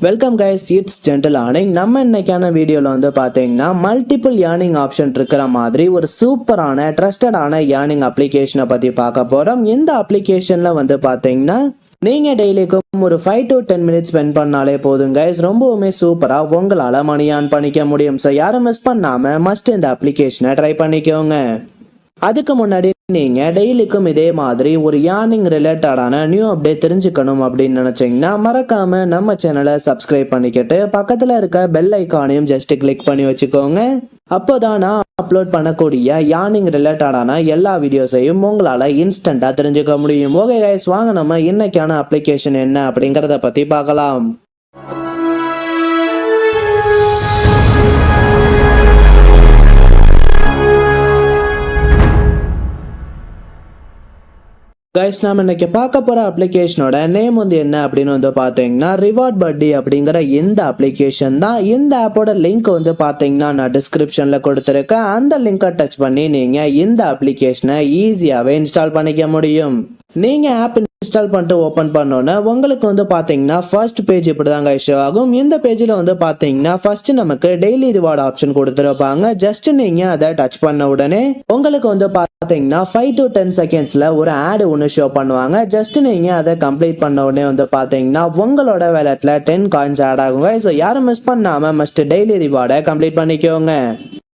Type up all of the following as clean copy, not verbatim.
Welcome guys, it's gentle earning. நம்ம இன்னைக்கான வீடியோவில் வந்து பார்த்தீங்கன்னா மல்டிபிள் ஏர்னிங் ஆப்ஷன் இருக்கிற மாதிரி ஒரு சூப்பரான ட்ரஸ்டடான ஏர்னிங் அப்ளிகேஷனை பற்றி பார்க்க போகிறோம். இந்த அப்ளிகேஷனில் வந்து பார்த்தீங்கன்னா நீங்கள் டெய்லிக்கும் ஒரு 5 to 10 மினிட்ஸ் ஸ்பெண்ட் பண்ணாலே போதும் கைஸ். ரொம்பவுமே சூப்பராக உங்களால் மணி ஆன் பண்ணிக்க முடியும். ஸோ யாரும் மிஸ் பண்ணாமல் மஸ்ட் இந்த அப்ளிகேஷனை ட்ரை பண்ணிக்கோங்க. அதுக்கு முன்னாடி நீங்க டெய்லிக்கும் இதே மாதிரி ஒரு ஏர்னிங் ரிலேட்டடான நியூ அப்டேட் தெரிஞ்சுக்கணும் அப்படின்னு நினைச்சீங்கன்னா மறக்காம நம்ம சேனலை சப்ஸ்கிரைப் பண்ணிக்கிட்டு பக்கத்துல இருக்க பெல் ஐக்கானையும் ஜஸ்ட் கிளிக் பண்ணி வச்சுக்கோங்க. அப்போதான் நான் அப்லோட் பண்ணக்கூடிய ஏர்னிங் ரிலேட்டடான எல்லா வீடியோஸையும் உங்களால இன்ஸ்டன்டா தெரிஞ்சுக்க முடியும். ஓகே கைஸ், வாங்க நம்ம இன்னைக்கான அப்ளிகேஷன் என்ன அப்படிங்கறத பத்தி பார்க்கலாம். கைஸ், நாம இன்னைக்கு பார்க்க போற அப்ளிகேஷனோட நேம் வந்து என்ன அப்படின்னு வந்து பாத்தீங்கன்னா ரிவார்ட் பட்டி அப்படிங்கிற இந்த அப்ளிகேஷன் தான். இந்த ஆப்போட லிங்க் வந்து பாத்தீங்கன்னா நான் டிஸ்கிரிப்ஷன்ல கொடுத்துருக்கேன். அந்த லிங்கை டச் பண்ணி நீங்க இந்த அப்ளிகேஷனை ஈஸியாவே இன்ஸ்டால் பண்ணிக்க முடியும். நீங்க ஆப் இன்ஸ்டால் பண்ணிட்டு ஓபன் பண்ணோன்னா உங்களுக்கு வந்து பாத்தீங்கன்னா ஃபர்ஸ்ட் பேஜ் இப்படிதாங்க இஷ்யூ ஆகும். இந்த பேஜ்ல வந்து பாத்தீங்கன்னா ஃபர்ஸ்ட் நமக்கு டெய்லி ரிவார்ட் ஆப்ஷன் கொடுத்துருப்பாங்க. ஜஸ்ட் நீங்க அதை டச் பண்ண உடனே உங்களுக்கு வந்து பாத்தீங்கன்னா 5 to 10 செகண்ட்ஸ்ல ஒரு ஆட் ஒன்று ஷோ பண்ணுவாங்க. ஜஸ்ட் நீங்க அதை கம்ப்ளீட் பண்ண உடனே வந்து பாத்தீங்கன்னா உங்களோட வேலட்ல 10 காயின்ஸ் ஆட் ஆகுங்க. ஸோ யாரும் மிஸ் பண்ணாம மஸ்ட் டெய்லி ரிவார்டை கம்ப்ளீட் பண்ணிக்கோங்க.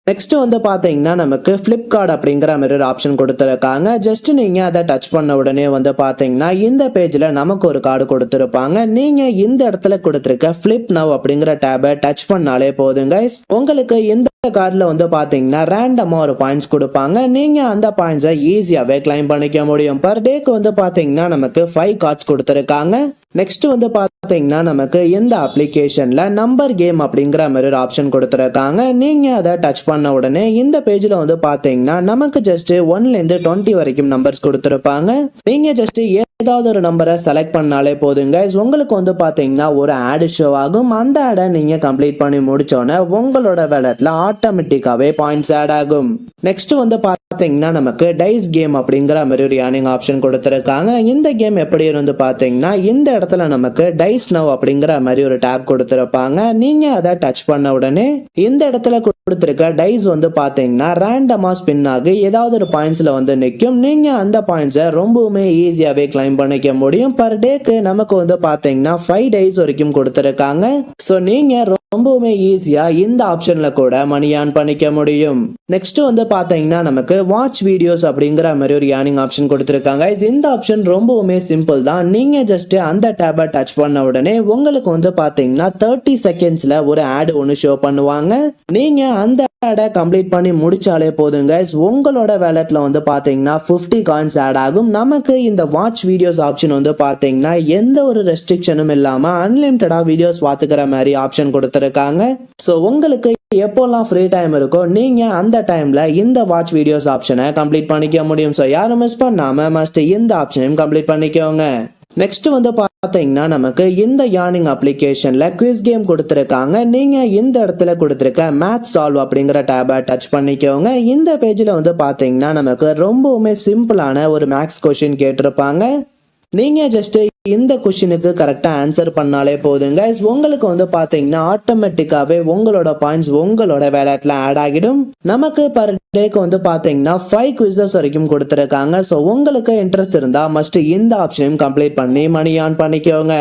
நெக்ஸ்ட் வந்து பாத்தீங்கன்னா நமக்கு பிளிப்கார்ட் அப்படிங்கிற மாதிரி ஒரு ஆப்ஷன் கொடுத்துருக்காங்க. ஜஸ்ட் நீங்க அதை டச் பண்ண உடனே வந்து பாத்தீங்கன்னா இந்த பேஜ்ல நமக்கு ஒரு கார்டு கொடுத்துருப்பாங்க. நீங்க இந்த இடத்துல கொடுத்துருக்க பிளிப் நவ் அப்படிங்கிற டேபை டச் பண்ணாலே போதுங்க. உங்களுக்கு இந்த கார்டுல வந்து பாத்தீங்கன்னா ரேண்டமா ஒரு பாயிண்ட்ஸ் கொடுப்பாங்க. நீங்க அந்த பாயிண்ட்ஸை ஈஸியாவே கிளைம் பண்ணிக்க முடியும். பர் டேக்கு வந்து பாத்தீங்கன்னா நமக்கு 5 கார்ட்ஸ் கொடுத்துருக்காங்க. நெக்ஸ்ட் வந்து பாத்தீங்கன்னா நமக்கு இந்த அப்ளிகேஷன்ல நம்பர் கேம் அப்படிங்கிற மாதிரி ஒரு ஆப்ஷன் கொடுத்துருக்காங்க. நீங்க அதை டச் பண்ண உடனே இந்த பேஜ்ல வந்து பாத்தீங்கன்னா நமக்கு ஜஸ்ட் 1ல இருந்து 20 வரைக்கும் நம்பர்ஸ் கொடுத்துருப்பாங்க. நீங்க ஜஸ்ட் ஏதாவது ஒரு நம்பரை செலக்ட் பண்ணாலே போதுங்க. உங்களுக்கு வந்து பாத்தீங்கன்னா ஒரு ஆட் ஷோ ஆகும். அந்த ஆடை நீங்க கம்ப்ளீட் பண்ணி முடிச்சோன்னே உங்களோட வேலட்ல ஆட்டோமேட்டிக்காவே பாயிண்ட்ஸ் ஆட் ஆகும். நெக்ஸ்ட் வந்து பாத்தீங்கன்னா நமக்கு டைஸ் கேம் அப்படிங்கிற மாதிரி ஒரு ஏர்னிங் ஆப்ஷன் கொடுத்துருக்காங்க. இந்த கேம் எப்படி வந்து பாத்தீங்கன்னா இந்த இடத்துல நமக்கு டைஸ் நவ் அப்படிங்கிற மாதிரி ஒரு டேப் கொடுத்துருப்பாங்க. நீங்க அதை டச் பண்ண உடனே இந்த இடத்துல கொடுத்துருக்க டைஸ் வந்து பாத்தீங்கன்னா ரேண்டமா ஸ்பின் ஆகி ஏதாவது ஒரு பாயிண்ட்ஸ்ல வந்து நிற்கும். நீங்க அந்த பாயிண்ட்ஸை ரொம்பவுமே ஈஸியாவே கிளைம் பண்ணிக்க முடியும். பர் டேக்கு நமக்கு வந்து பாத்தீங்கன்னா 5 டைஸ் வரைக்கும் கொடுத்துருக்காங்க. ஸோ நீங்க ரொம்பவுமே ஈஸியா இந்த ஆப்ஷன்ல கூட மணி ஆன் பண்ணிக்க முடியும். நெக்ஸ்ட் வந்து பாத்தீங்கன்னா நமக்கு வாட்ச் வீடியோஸ் அப்படிங்கிற மாதிரி ஒரு ஏர்னிங் ஆப்ஷன் கொடுத்துருக்காங்க. இந்த ஆப்ஷன் ரொம்பவுமே சிம்பிள் தான். நீங்க ஜஸ்ட் அந்த டேபை டச் பண்ண உடனே உங்களுக்கு வந்து பாத்தீங்கன்னா 30 செகண்ட்ஸ்ல ஒரு ஆட் ஒன்று ஷோ பண்ணுவாங்க. நீங்க அந்த ஆடை கம்ப்ளீட் பண்ணி முடிச்சாலே போதுங்க. உங்களோட வேலட்ல வந்து பாத்தீங்கன்னா 50 காயின்ஸ் ஆட் ஆகும். நமக்கு இந்த வாட்ச் வீடியோஸ் ஆப்ஷன் வந்து பாத்தீங்கன்னா எந்த ஒரு ரெஸ்ட்ரிக்ஷனும் இல்லாம அன்லிமிட்டடா வீடியோஸ் பாத்துக்கிற மாதிரி ஆப்ஷன் கொடுத்துருக்காங்க. ஸோ உங்களுக்கு எப்போல்லாம் ஃப்ரீ டைம் இருக்கோ நீங்க அந்த டைம்ல இந்த வாட்ச் வீடியோஸ் ஆப்ஷனை கம்ப்ளீட் பண்ணிக்க முடியும். ஸோ யாரும் மிஸ் பண்ணாம மஸ்ட் இந்த ஆப்ஷனையும் கம்ப்ளீட் பண்ணிக்கோங்க. நெக்ஸ்ட் வந்து பாத்தீங்கன்னா நமக்கு இந்த ஏர்னிங் அப்ளிகேஷன்ல குவிஸ் கேம் கொடுத்துருக்காங்க. நீங்க இந்த இடத்துல கொடுத்துருக்க மேத் சால்வ் அப்படிங்கிற டேபை டச் பண்ணிக்கோங்க. இந்த பேஜ்ல வந்து பாத்தீங்கன்னா நமக்கு ரொம்பவுமே சிம்பிளான ஒரு மேக்ஸ் கொஸ்டின் கேட்டிருப்பாங்க. நீங்க ஜஸ்ட் இந்த கொஸ்டினுக்கு கரெக்டா ஆன்சர் பண்ணாலே போதுங்க. உங்களுக்கு வந்து பாத்தீங்கன்னா ஆட்டோமேட்டிக்காவே உங்களோட பாயிண்ட்ஸ் உங்களோட வேலட்ல ஆட் ஆகிடும். நமக்கு பர் டேக்கு வந்து பாத்தீங்கன்னா 5 குவிசஸ் வரைக்கும் கொடுத்துருக்காங்க. ஸோ உங்களுக்கு இன்ட்ரெஸ்ட் இருந்தா மஸ்ட் இந்த ஆப்ஷனையும் கம்ப்ளீட் பண்ணி மணி ஆன் பண்ணிக்கோங்க.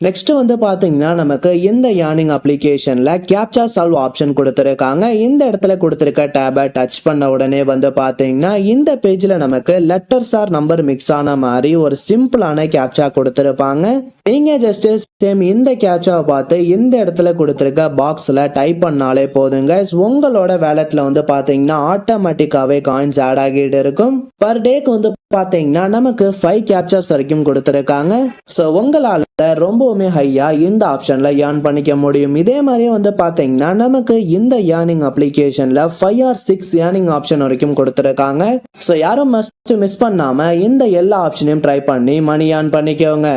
நெக்ஸ்ட் வந்து பாத்தீங்கன்னா நமக்கு இந்த ஏர்னிங் அப்ளிகேஷன்ல கேப்சா சால்வ் ஆப்ஷன் கொடுத்துருக்காங்க. இந்த இடத்துல கொடுத்துருக்க டேபை டச் பண்ண உடனே வந்து பாத்தீங்கன்னா இந்த பேஜ்ல நமக்கு லெட்டர்ஸ் ஆர் நம்பர் மிக்ஸ் ஆன மாதிரி ஒரு சிம்பிளான கேப்சா கொடுத்துருப்பாங்க. நீங்க ஜஸ்ட் சேம் இந்த கேப்சாவை பார்த்து இந்த இடத்துல கொடுத்துருக்க பாக்ஸ்ல டைப் பண்ணாலே போதுங்க. உங்களோட வேலட்ல வந்து பாத்தீங்கன்னா ஆட்டோமேட்டிக்காவே காயின்ஸ் ஆட் ஆகிட்டு இருக்கும். பர் டேக்கு வந்து பாத்தீங்கன்னா நமக்கு 5 கேப்சாஸ் வரைக்கும் கொடுத்துருக்காங்க. ஸோ உங்களால ரொம்பவுமே ஹையா இந்த ஆப்ஷன்ல ஏர்ன் பண்ணிக்க முடியும். இதே மாதிரியே வந்து பாத்தீங்கன்னா நமக்கு இந்த ஏர்னிங் அப்ளிகேஷன்ல 5 or 6 ஏர்னிங் ஆப்ஷன் வரைக்கும் கொடுத்துருக்காங்க. ஸோ யாரும் மஸ்ட் மிஸ் பண்ணாம இந்த எல்லா ஆப்ஷனையும் ட்ரை பண்ணி மணி ஏர்ன் பண்ணிக்கோங்க.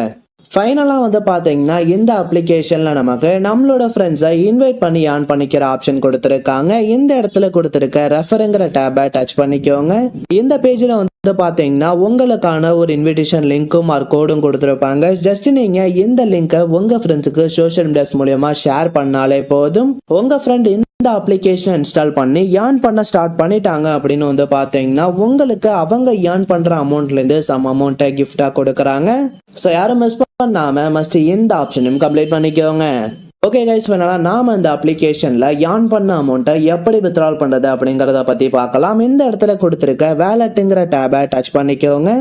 ஃபைனலாக வந்து பார்த்தீங்கன்னா இந்த அப்ளிகேஷனில் நமக்கு நம்மளோட ஃப்ரெண்ட்ஸை இன்வைட் பண்ணி ஆன் பண்ணிக்கிற ஆப்ஷன் கொடுத்துருக்காங்க. இந்த இடத்துல கொடுத்துருக்க ரெஃபருங்கிற டேபை டச் பண்ணிக்கோங்க. இந்த பேஜில் வந்து பார்த்தீங்கன்னா உங்களுக்கான ஒரு இன்விடேஷன் லிங்க்கும் ஆர் கோடும் கொடுத்துருப்பாங்க. ஜஸ்ட் நீங்கள் இந்த லிங்கை உங்கள் ஃப்ரெண்ட்ஸுக்கு சோஷியல் மீடியாஸ் மூலயமா ஷேர் பண்ணாலே போதும். உங்கள் ஃப்ரெண்ட் இந்த அப்ளிகேஷன் இன்ஸ்டால் பண்ணி ஏர்ன் பண்ண ஸ்டார்ட் பண்ணிட்டாங்க அப்படின்னு வந்து பார்த்தீங்கன்னா உங்களுக்கு அவங்க ஏர்ன் பண்ணுற அமௌண்ட்லேருந்து சம் அமௌண்ட்டை கிஃப்டாக கொடுக்குறாங்க. ஸோ யாரும் மிஸ் பண்ணாம மஸ்ட் இந்த ஆப்ஷனும் கம்ப்ளீட் பண்ணிக்கோங்க. ஓகே கைஸ், ஃபைனலாக நாம இந்த அப்ளிகேஷனில் ஏர்ன் பண்ண அமௌண்ட்டை எப்படி வித்ட்ரால் பண்ணுறது அப்படிங்கிறத பற்றி பார்க்கலாம். இந்த இடத்துல கொடுத்துருக்க வேலட்டுங்கிற டேபை டச் பண்ணிக்கோங்க.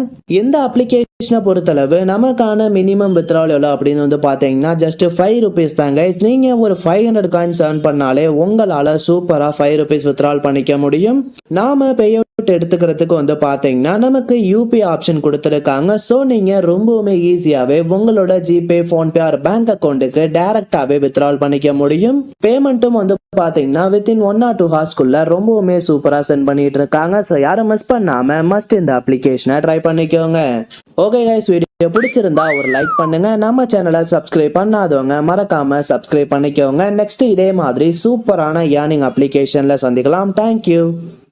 இந்த அப்ளிகேஷனை பொறுத்தளவு நமக்கான மினிமம் வித்ட்ரால் எவ்வளோ அப்படின்னு வந்து பார்த்தீங்கன்னா ஜஸ்ட் 5 rupees தான் கைஸ். நீங்கள் ஒரு 500 காயின்ஸ் ஏர்ன் பண்ணாலே உங்களால் சூப்பராக 5 rupees வித்ட்ரால் பண்ணிக்க முடியும். நாம பேஅவுட் எடுத்துக்கிறதுக்கு வந்து பார்த்தீங்கன்னா நமக்கு யூபிஐ ஆப்ஷன் கொடுத்துருக்காங்க. ஸோ நீங்கள் ரொம்பவுமே ஈஸியாகவே உங்களோட ஜிபே, ஃபோன்பே ஆர் பேங்க் அக்கௌண்ட்டுக்கு டைரக்டாகவே வித்ட்ரால் பண்ணிக்க முடியும். பேமெண்ட்டும் வந்து பார்த்தீங்கன்னா வித்தின் 1 or 2 ஹார்ஸ்க்குள்ள ரொம்பவுமே சூப்பராக சென்ட் பண்ணிட்டு இருக்காங்க. ஸோ யாரும் மிஸ் பண்ணாம மஸ்ட் இந்த அப்ளிகேஷனை ட்ரை பண்ணிக்கோங்க. ஓகே கைஸ், வீடியோ பிடிச்சிருந்தா ஒரு லைக் பண்ணுங்க. நம்ம சேனலை சப்ஸ்கிரைப் பண்ணாதவங்க மறக்காம சப்ஸ்கிரைப் பண்ணிக்கோங்க. நெக்ஸ்ட் இதே மாதிரி சூப்பரான ஏர்னிங் அப்ளிகேஷன்ல சந்திக்கலாம். தேங்க்யூ.